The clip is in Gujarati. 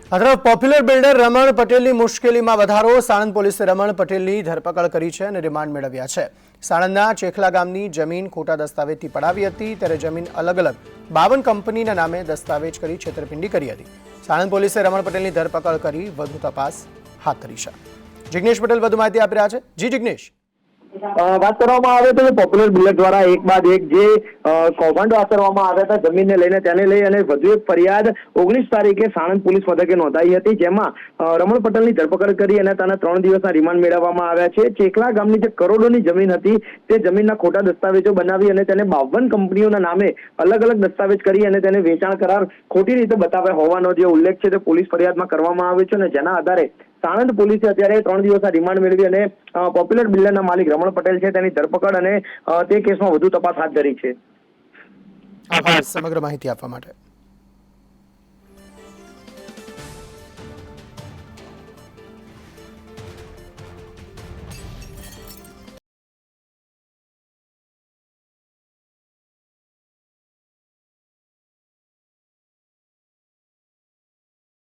આ તરફ પોપ્યુલર બિલ્ડર રમણ પટેલની મુશ્કેલીમાં વધારો। સાણંદ પોલીસે રમણ પટેલની ધરપકડ કરી છે અને રિમાન્ડ મેળવ્યા છે। સાણંદના ચેખલા ગામની જમીન ખોટા દસ્તાવેજથી પડાવી હતી, ત્યારે જમીન અલગ અલગ 52 કંપનીના નામે દસ્તાવેજ કરી છેતરપિંડી કરી હતી। સાણંદ પોલીસે રમણ પટેલની ધરપકડ કરી વધુ તપાસ હાથ ધરી છે। જિગ્નેશ પટેલ વધુ માહિતી આપી રહ્યા છે। જી જિગ્નેશ। વાત કરવામાં આવે તો પોપ્યુલર બિલ્ડર દ્વારા એક બાદ એક જે કૌભાંડો આચરવામાં આવ્યા હતા જમીનને લઈને, તેને લઈ અને વધુ એક ફરિયાદ 19 તારીખે સાણંદ પોલીસ મથકે નોંધાઈ હતી, જેમાં રમણ પટેલની ધરપકડ કરી અને તેને 3 દિવસના રિમાન્ડ મેળવવામાં આવ્યા છે। ચેખલા ગામની જે કરોડોની જમીન હતી તે જમીનના ખોટા દસ્તાવેજો બનાવી અને તેને 52 કંપનીઓના નામે અલગ અલગ દસ્તાવેજ કરી અને તેને વેચાણ કરાર ખોટી રીતે બતાવ્યા હોવાનો જે ઉલ્લેખ છે તે પોલીસ ફરિયાદમાં કરવામાં આવ્યો છે અને જેના આધારે સાણંદ પોલીસે અત્યારે 3 દિવસના રિમાન્ડ મેળવી અને પોપ્યુલર બિલ્ડરના માલિક રમણ પટેલ છે તેની ધરપકડ અને તે કેસમાં વધુ તપાસ હાથ ધરી છે। આભાર સમગ્ર માહિતી આપવા માટે।